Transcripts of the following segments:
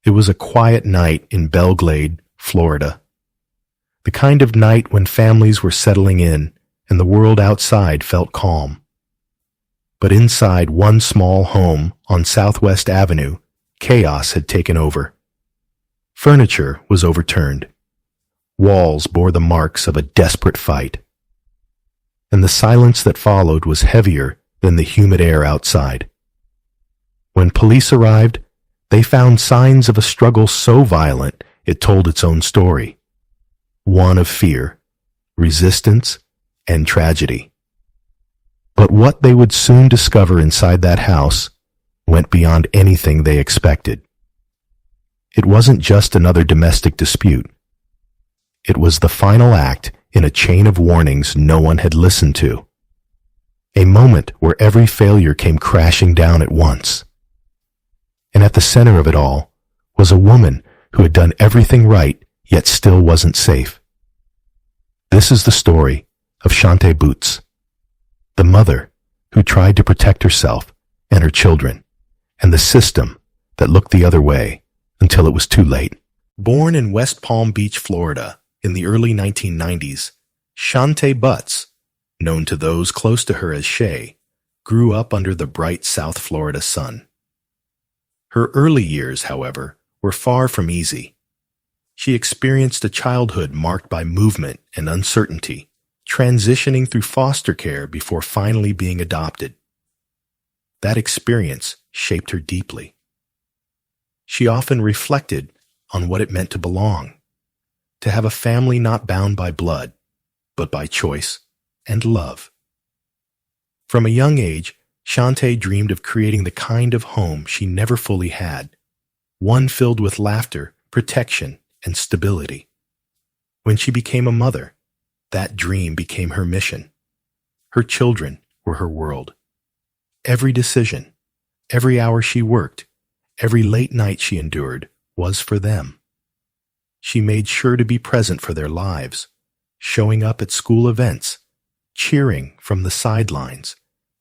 It was a quiet night in Belle Glade, Florida. The kind of night when families were settling in and the world outside felt calm. But inside one small home on Southwest Avenue, chaos had taken over. Furniture was overturned. Walls bore the marks of a desperate fight. And the silence that followed was heavier than the humid air outside. When police arrived, they found signs of a struggle so violent it told its own story. One of fear, resistance, and tragedy. But what they would soon discover inside that house went beyond anything they expected. It wasn't just another domestic dispute. It was the final act in a chain of warnings no one had listened to. A moment where every failure came crashing down at once. And at the center of it all was a woman who had done everything right yet still wasn't safe. This is the story of Shante Butts, the mother who tried to protect herself and her children, and the system that looked the other way until it was too late. Born in West Palm Beach, Florida, in the early 1990s, Shante Butts, known to those close to her as Shay, grew up under the bright South Florida sun. Her early years, however, were far from easy. She experienced a childhood marked by movement and uncertainty, transitioning through foster care before finally being adopted. That experience shaped her deeply. She often reflected on what it meant to belong, to have a family not bound by blood, but by choice and love. From a young age, Shante dreamed of creating the kind of home she never fully had, one filled with laughter, protection, and stability. When she became a mother, that dream became her mission. Her children were her world. Every decision, every hour she worked, every late night she endured was for them. She made sure to be present for their lives, showing up at school events, cheering from the sidelines,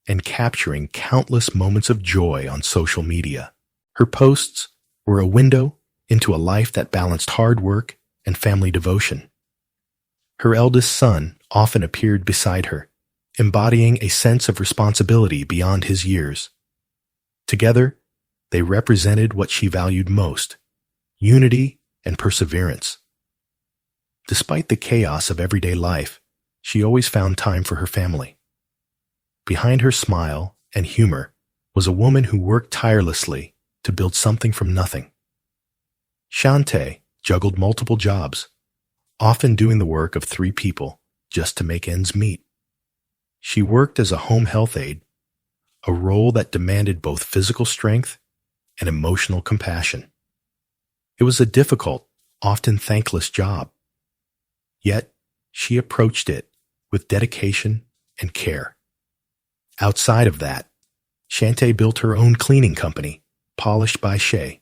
and capturing countless moments of joy on social media. Her posts were a window into a life that balanced hard work and family devotion. Her eldest son often appeared beside her, embodying a sense of responsibility beyond his years. Together, they represented what she valued most: unity and perseverance. Despite the chaos of everyday life, she always found time for her family. Behind her smile and humor was a woman who worked tirelessly to build something from nothing. Shante juggled multiple jobs, often doing the work of 3 people just to make ends meet. She worked as a home health aide, a role that demanded both physical strength and emotional compassion. It was a difficult, often thankless job. Yet, she approached it with dedication and care. Outside of that, Shante built her own cleaning company, Polished by Shay,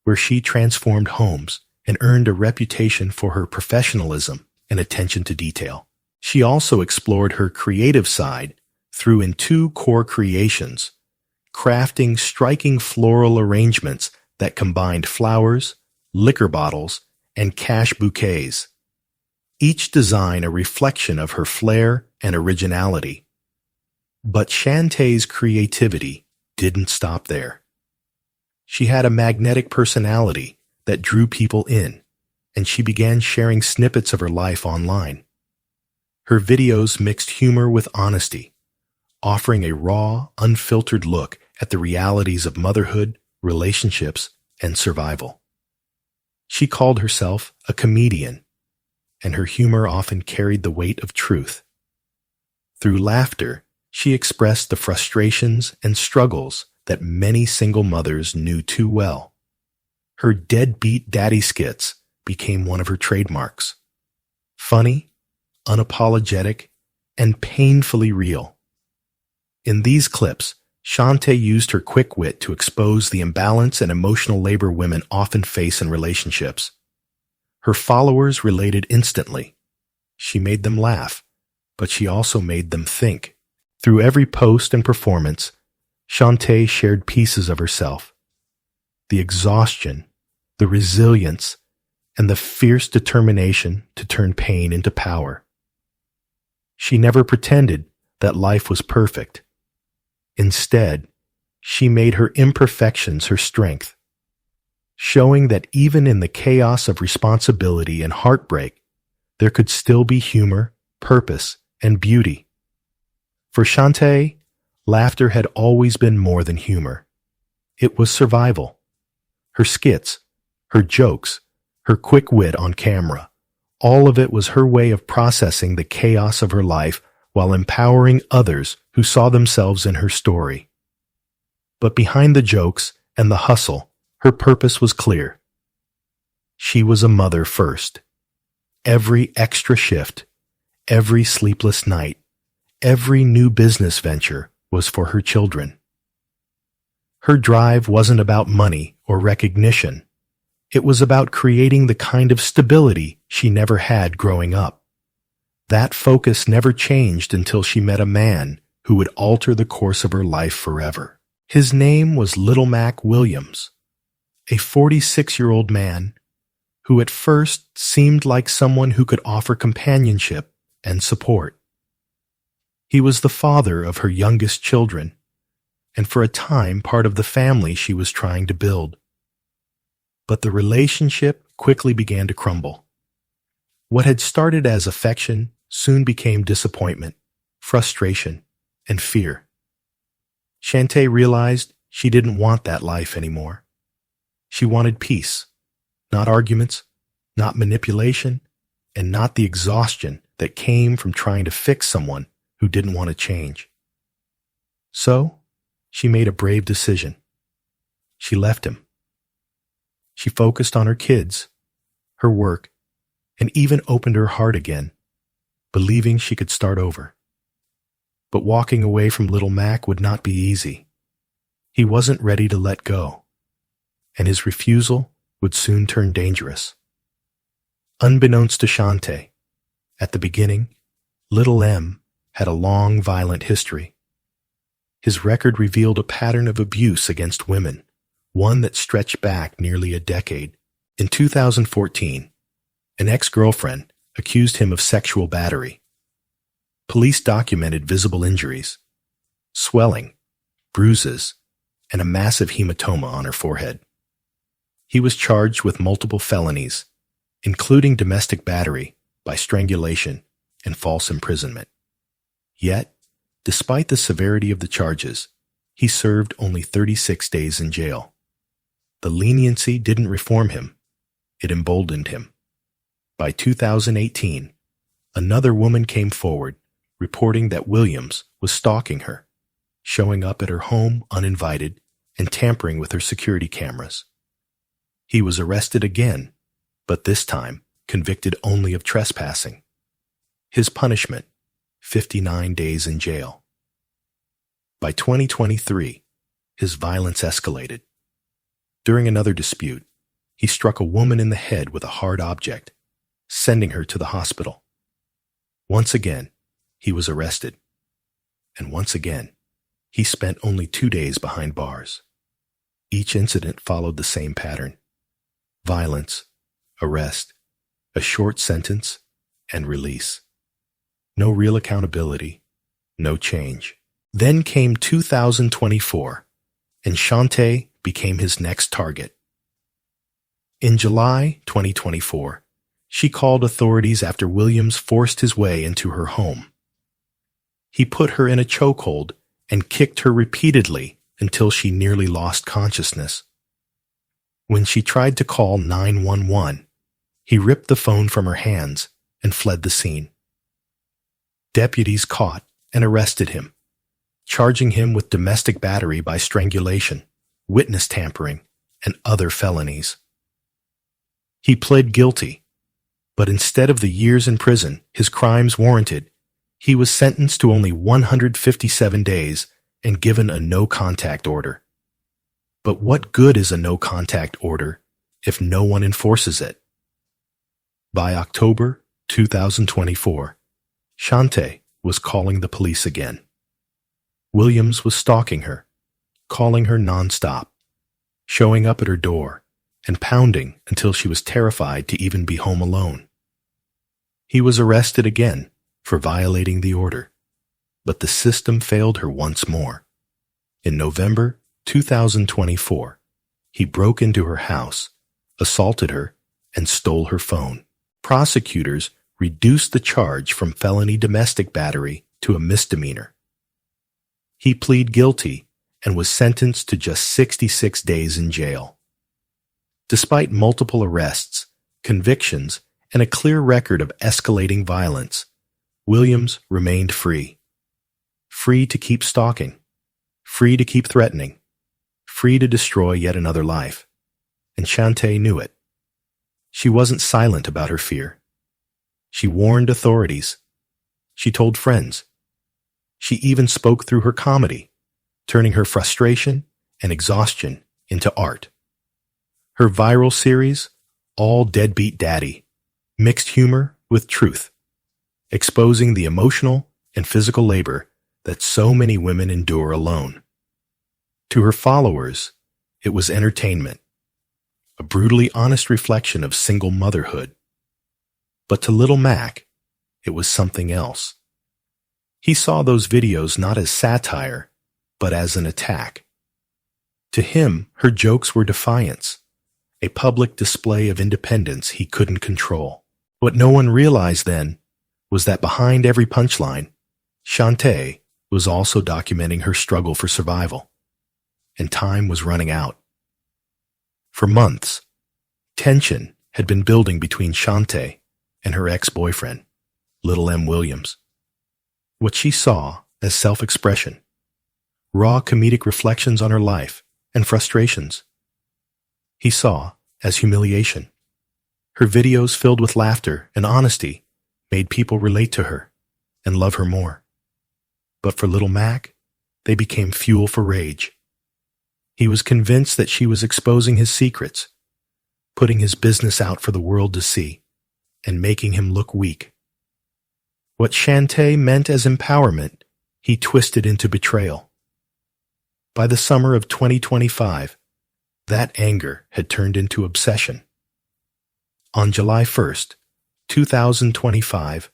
where she transformed homes and earned a reputation for her professionalism and attention to detail. She also explored her creative side through 2 core creations, crafting striking floral arrangements that combined flowers, liquor bottles, and cash bouquets. Each design a reflection of her flair and originality. But Shante's creativity didn't stop there. She had a magnetic personality that drew people in, and she began sharing snippets of her life online. Her videos mixed humor with honesty, offering a raw, unfiltered look at the realities of motherhood, relationships, and survival. She called herself a comedian, and her humor often carried the weight of truth. Through laughter, she expressed the frustrations and struggles that many single mothers knew too well. Her deadbeat daddy skits became one of her trademarks. Funny, unapologetic, and painfully real. In these clips, Shante used her quick wit to expose the imbalance and emotional labor women often face in relationships. Her followers related instantly. She made them laugh, but she also made them think. Through every post and performance, Shante shared pieces of herself. The exhaustion, the resilience, and the fierce determination to turn pain into power. She never pretended that life was perfect. Instead, she made her imperfections her strength, showing that even in the chaos of responsibility and heartbreak, there could still be humor, purpose, and beauty. For Shante, laughter had always been more than humor. It was survival. Her skits, her jokes, her quick wit on camera, all of it was her way of processing the chaos of her life while empowering others who saw themselves in her story. But behind the jokes and the hustle, her purpose was clear. She was a mother first. Every extra shift, every sleepless night, every new business venture was for her children. Her drive wasn't about money or recognition. It was about creating the kind of stability she never had growing up. That focus never changed until she met a man who would alter the course of her life forever. His name was Little Mac Williams, a 46-year-old man who at first seemed like someone who could offer companionship and support. He was the father of her youngest children, and for a time part of the family she was trying to build. But the relationship quickly began to crumble. What had started as affection soon became disappointment, frustration, and fear. Shante realized she didn't want that life anymore. She wanted peace, not arguments, not manipulation, and not the exhaustion that came from trying to fix someone who didn't want to change. So, she made a brave decision. She left him. She focused on her kids, her work, and even opened her heart again, believing she could start over. But walking away from Little Mac would not be easy. He wasn't ready to let go, and his refusal would soon turn dangerous. Unbeknownst to Shante, at the beginning, Little M had a long, violent history. His record revealed a pattern of abuse against women, one that stretched back nearly a decade. In 2014, an ex-girlfriend accused him of sexual battery. Police documented visible injuries, swelling, bruises, and a massive hematoma on her forehead. He was charged with multiple felonies, including domestic battery by strangulation and false imprisonment. Yet, despite the severity of the charges, he served only 36 days in jail. The leniency didn't reform him, it emboldened him. By 2018, another woman came forward reporting that Williams was stalking her, showing up at her home uninvited and tampering with her security cameras. He was arrested again, but this time convicted only of trespassing. His punishment, 59 days in jail. By 2023, his violence escalated. During another dispute, he struck a woman in the head with a hard object, sending her to the hospital. Once again, he was arrested. And once again, he spent only 2 days behind bars. Each incident followed the same pattern: violence, arrest, a short sentence, and release. No real accountability, no change. Then came 2024, and Shante became his next target. In July 2024, she called authorities after Williams forced his way into her home. He put her in a chokehold and kicked her repeatedly until she nearly lost consciousness. When she tried to call 911, he ripped the phone from her hands and fled the scene. Deputies caught and arrested him, charging him with domestic battery by strangulation, witness tampering, and other felonies. He pled guilty, but instead of the years in prison his crimes warranted, he was sentenced to only 157 days and given a no-contact order. But what good is a no-contact order if no one enforces it? By October 2024, Shante was calling the police again. Williams was stalking her, calling her nonstop, showing up at her door, and pounding until she was terrified to even be home alone. He was arrested again for violating the order, but the system failed her once more. In November 2024, he broke into her house, assaulted her, and stole her phone. Prosecutors reduced the charge from felony domestic battery to a misdemeanor. He pleaded guilty and was sentenced to just 66 days in jail. Despite multiple arrests, convictions, and a clear record of escalating violence, Williams remained free. Free to keep stalking, free to keep threatening, free to destroy yet another life. And Shante knew it. She wasn't silent about her fear. She warned authorities. She told friends. She even spoke through her comedy, turning her frustration and exhaustion into art. Her viral series, All Deadbeat Daddy, mixed humor with truth, exposing the emotional and physical labor that so many women endure alone. To her followers, it was entertainment, a brutally honest reflection of single motherhood. But to little Mac, it was something else. He saw those videos not as satire, but as an attack. To him, her jokes were defiance, a public display of independence he couldn't control. What no one realized then was that behind every punchline, Shante was also documenting her struggle for survival, and time was running out. For months, tension had been building between Shante and her ex-boyfriend, Little M. Williams. What she saw as self-expression, raw comedic reflections on her life and frustrations, he saw as humiliation. Her videos filled with laughter and honesty made people relate to her and love her more. But for little Mac, they became fuel for rage. He was convinced that she was exposing his secrets, putting his business out for the world to see, and making him look weak. What Shante meant as empowerment, he twisted into betrayal. By the summer of 2025, that anger had turned into obsession. On July 1st, 2025,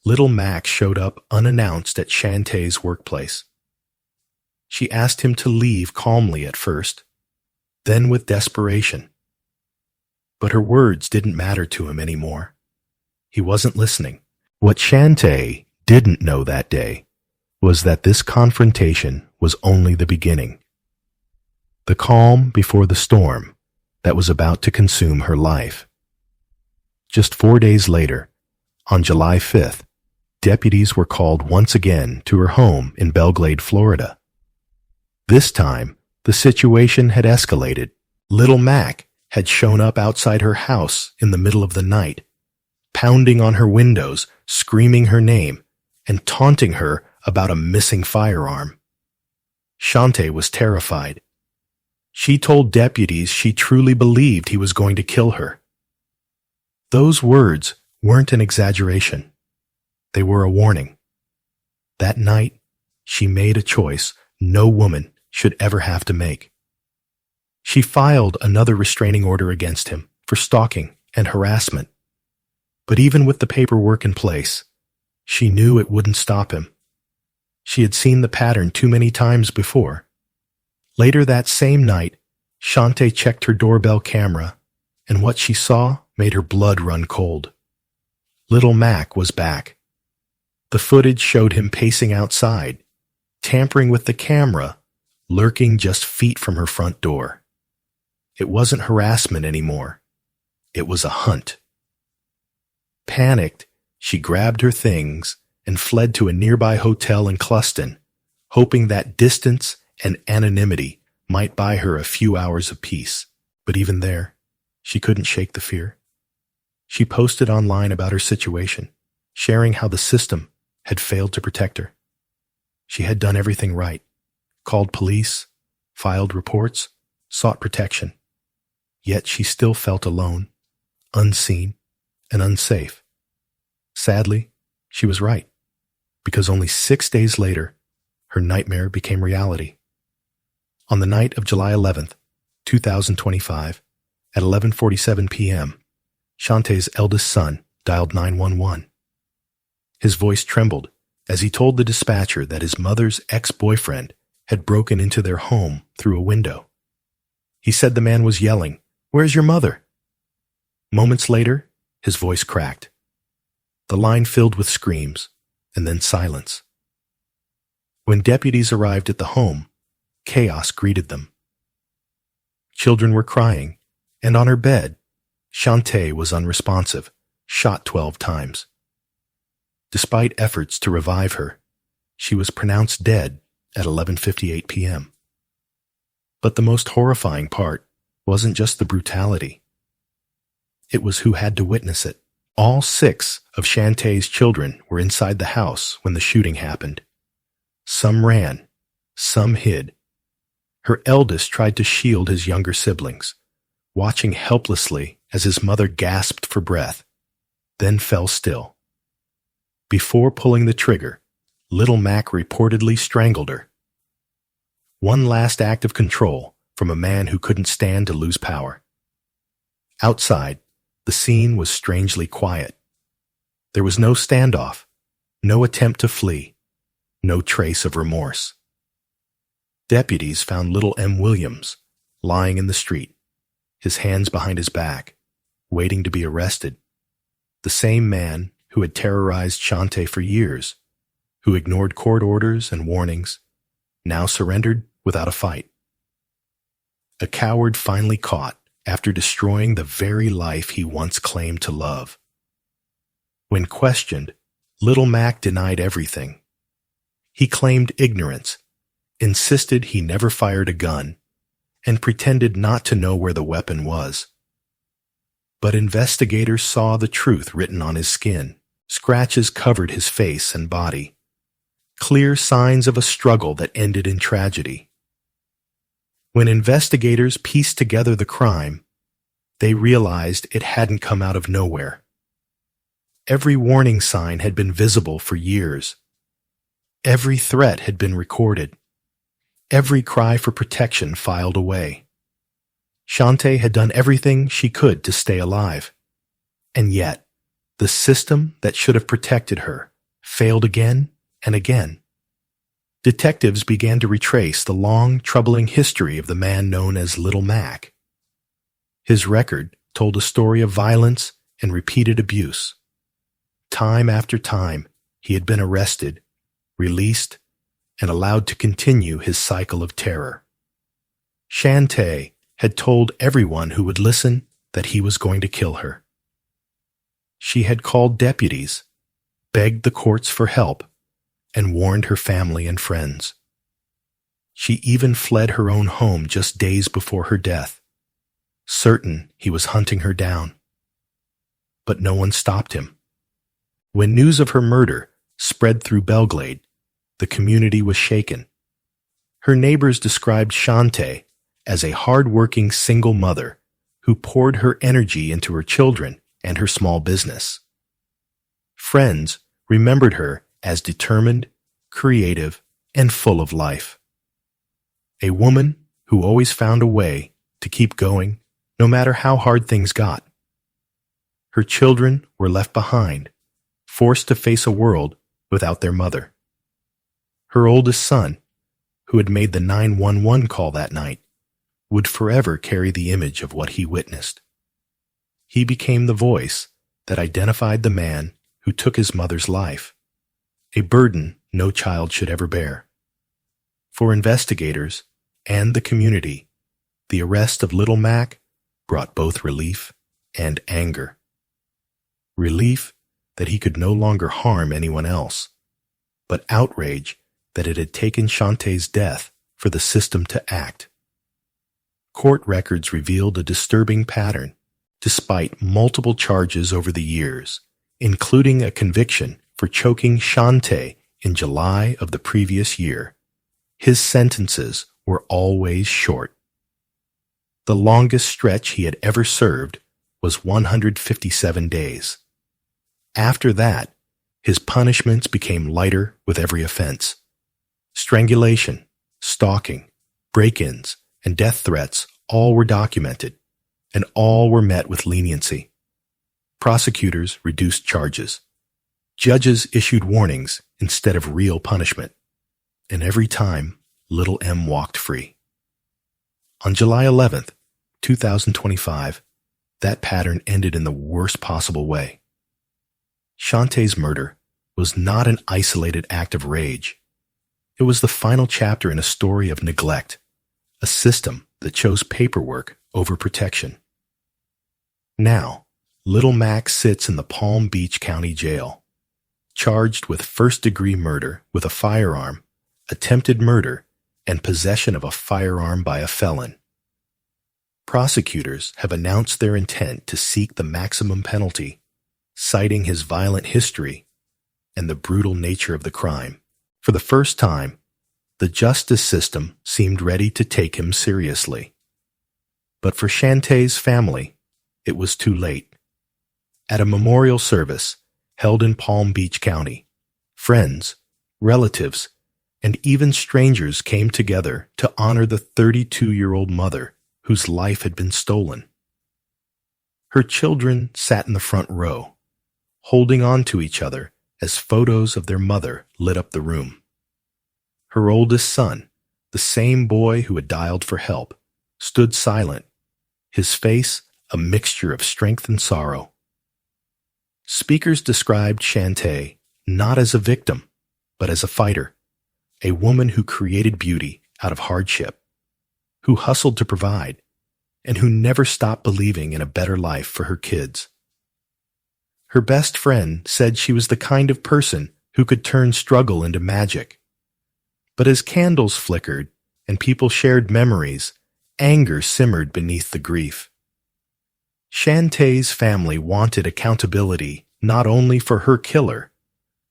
Little Mac showed up unannounced at Shantae's workplace. She asked him to leave calmly at first, then with desperation. But her words didn't matter to him anymore. He wasn't listening. What Shante didn't know that day was that this confrontation was only the beginning. The calm before the storm that was about to consume her life. Just 4 days later, on July 5th, deputies were called once again to her home in Belle Glade, Florida. This time, the situation had escalated. Little Mac had shown up outside her house in the middle of the night, pounding on her windows, screaming her name, and taunting her about a missing firearm. Shante was terrified. She told deputies she truly believed he was going to kill her. Those words weren't an exaggeration. They were a warning. That night, she made a choice no woman should ever have to make. She filed another restraining order against him for stalking and harassment. But even with the paperwork in place, she knew it wouldn't stop him. She had seen the pattern too many times before. Later that same night, Shante checked her doorbell camera, and what she saw made her blood run cold. Little Mac was back. The footage showed him pacing outside, tampering with the camera, lurking just feet from her front door. It wasn't harassment anymore. It was a hunt. Panicked, she grabbed her things and fled to a nearby hotel in Cluston, hoping that distance and anonymity might buy her a few hours of peace. But even there, she couldn't shake the fear. She posted online about her situation, sharing how the system had failed to protect her. She had done everything right, called police, filed reports, sought protection. Yet she still felt alone, unseen, and unsafe. Sadly, she was right, because only 6 days later, her nightmare became reality. On the night of July 11th, 2025, At 11:47 p.m., Shante's eldest son dialed 911. His voice trembled as he told the dispatcher that his mother's ex-boyfriend had broken into their home through a window. He said the man was yelling, "Where's your mother?" Moments later, his voice cracked. The line filled with screams, and then silence. When deputies arrived at the home, chaos greeted them. Children were crying, and on her bed, Shante was unresponsive, shot 12 times. Despite efforts to revive her, she was pronounced dead at 11:58 p.m. But the most horrifying part wasn't just the brutality. It was who had to witness it. All 6 of Shante's children were inside the house when the shooting happened. Some ran, some hid. Her eldest tried to shield his younger siblings, watching helplessly as his mother gasped for breath, then fell still. Before pulling the trigger, Little Mac reportedly strangled her. One last act of control from a man who couldn't stand to lose power. Outside, the scene was strangely quiet. There was no standoff, no attempt to flee, no trace of remorse. Deputies found little M. Williams lying in the street, his hands behind his back, waiting to be arrested. The same man who had terrorized Shante for years, who ignored court orders and warnings, now surrendered without a fight. A coward finally caught after destroying the very life he once claimed to love. When questioned, Little Mac denied everything. He claimed ignorance, insisted he never fired a gun, and pretended not to know where the weapon was. But investigators saw the truth written on his skin. Scratches covered his face and body, clear signs of a struggle that ended in tragedy. When investigators pieced together the crime, they realized it hadn't come out of nowhere. Every warning sign had been visible for years. Every threat had been recorded. Every cry for protection filed away. Shante had done everything she could to stay alive. And yet, the system that should have protected her failed again and again. Detectives began to retrace the long, troubling history of the man known as Little Mac. His record told a story of violence and repeated abuse. Time after time, he had been arrested, released, and allowed to continue his cycle of terror. Shante had told everyone who would listen that he was going to kill her. She had called deputies, begged the courts for help, and warned her family and friends. She even fled her own home just days before her death, certain he was hunting her down. But no one stopped him. When news of her murder spread through Belle Glade, the community was shaken. Her neighbors described Shante as a hardworking single mother who poured her energy into her children and her small business. Friends remembered her as determined, creative, and full of life. A woman who always found a way to keep going no matter how hard things got. Her children were left behind, forced to face a world without their mother. Her oldest son, who had made the 911 call that night, would forever carry the image of what he witnessed. He became the voice that identified the man who took his mother's life, a burden no child should ever bear. For investigators and the community, the arrest of Little Mac brought both relief and anger. Relief that he could no longer harm anyone else, but outrage that it had taken Shante's death for the system to act. Court records revealed a disturbing pattern, despite multiple charges over the years, including a conviction for choking Shante in July of the previous year. His sentences were always short. The longest stretch he had ever served was 157 days. After that, his punishments became lighter with every offense. Strangulation, stalking, break-ins, and death threats all were documented, and all were met with leniency. Prosecutors reduced charges. Judges issued warnings instead of real punishment. And every time, little M walked free. On July 11th, 2025, that pattern ended in the worst possible way. Shante's murder was not an isolated act of rage. It was the final chapter in a story of neglect, a system that chose paperwork over protection. Now, little Max sits in the Palm Beach County Jail, charged with first-degree murder with a firearm, attempted murder, and possession of a firearm by a felon. Prosecutors have announced their intent to seek the maximum penalty, citing his violent history and the brutal nature of the crime. For the first time, the justice system seemed ready to take him seriously. But for Shante's family, it was too late. At a memorial service held in Palm Beach County, friends, relatives, and even strangers came together to honor the 32-year-old mother whose life had been stolen. Her children sat in the front row, holding on to each other as photos of their mother lit up the room. Her oldest son, the same boy who had dialed for help, stood silent, his face a mixture of strength and sorrow. Speakers described Shante not as a victim, but as a fighter, a woman who created beauty out of hardship, who hustled to provide, and who never stopped believing in a better life for her kids. Her best friend said she was the kind of person who could turn struggle into magic. But as candles flickered and people shared memories, anger simmered beneath the grief. Shante's family wanted accountability not only for her killer,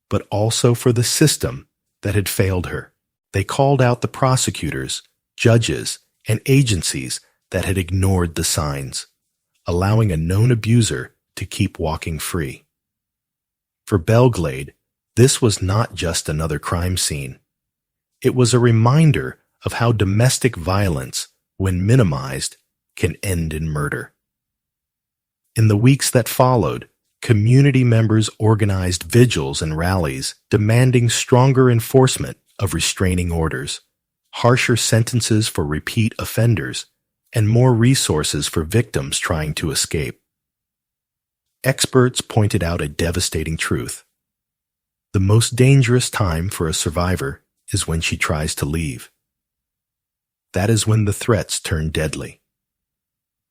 but also for the system that had failed her. They called out the prosecutors, judges, and agencies that had ignored the signs, allowing a known abuser to keep walking free. For Belle Glade, this was not just another crime scene. It was a reminder of how domestic violence, when minimized, can end in murder. In the weeks that followed, community members organized vigils and rallies demanding stronger enforcement of restraining orders, harsher sentences for repeat offenders, and more resources for victims trying to escape. Experts pointed out a devastating truth. The most dangerous time for a survivor is when she tries to leave. That is when the threats turn deadly.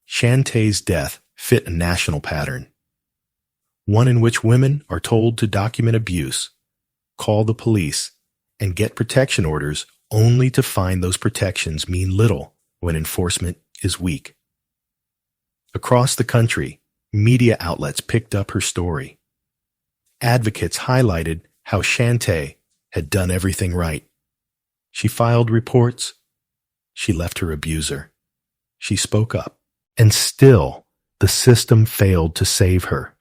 Shante's death fit a national pattern, one in which women are told to document abuse, call the police, and get protection orders only to find those protections mean little when enforcement is weak. Across the country, media outlets picked up her story. Advocates highlighted how Shante had done everything right. She filed reports. She left her abuser. She spoke up. And still, the system failed to save her.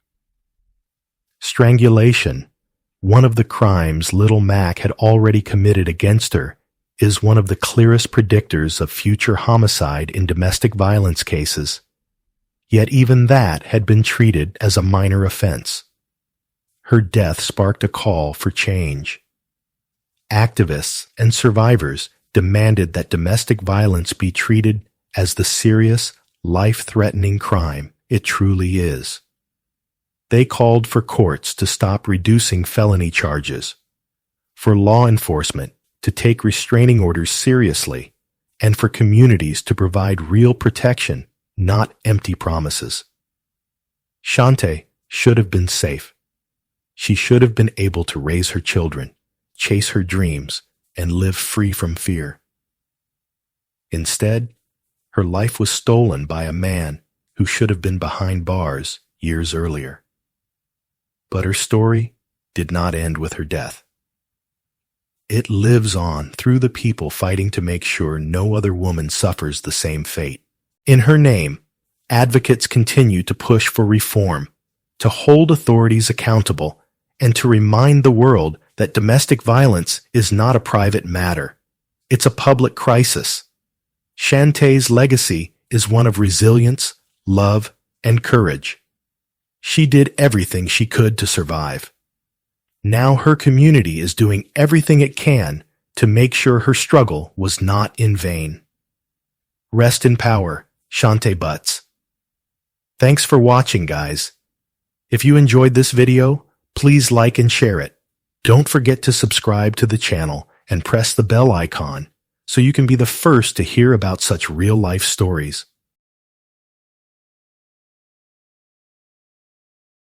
Strangulation, one of the crimes little Mac had already committed against her, is one of the clearest predictors of future homicide in domestic violence cases. Yet even that had been treated as a minor offense. Her death sparked a call for change. Activists and survivors demanded that domestic violence be treated as the serious, life-threatening crime it truly is. They called for courts to stop reducing felony charges, for law enforcement to take restraining orders seriously, and for communities to provide real protection, not empty promises. Shante should have been safe. She should have been able to raise her children, chase her dreams, and live free from fear. Instead, her life was stolen by a man who should have been behind bars years earlier. But her story did not end with her death. It lives on through the people fighting to make sure no other woman suffers the same fate. In her name, advocates continue to push for reform, to hold authorities accountable, and to remind the world that domestic violence is not a private matter. It's a public crisis. Shante's legacy is one of resilience, love, and courage. She did everything she could to survive. Now her community is doing everything it can to make sure her struggle was not in vain. Rest in power, Shante Butts. Thanks for watching, guys. If you enjoyed this video, please like and share it. Don't forget to subscribe to the channel and press the bell icon so you can be the first to hear about such real-life stories.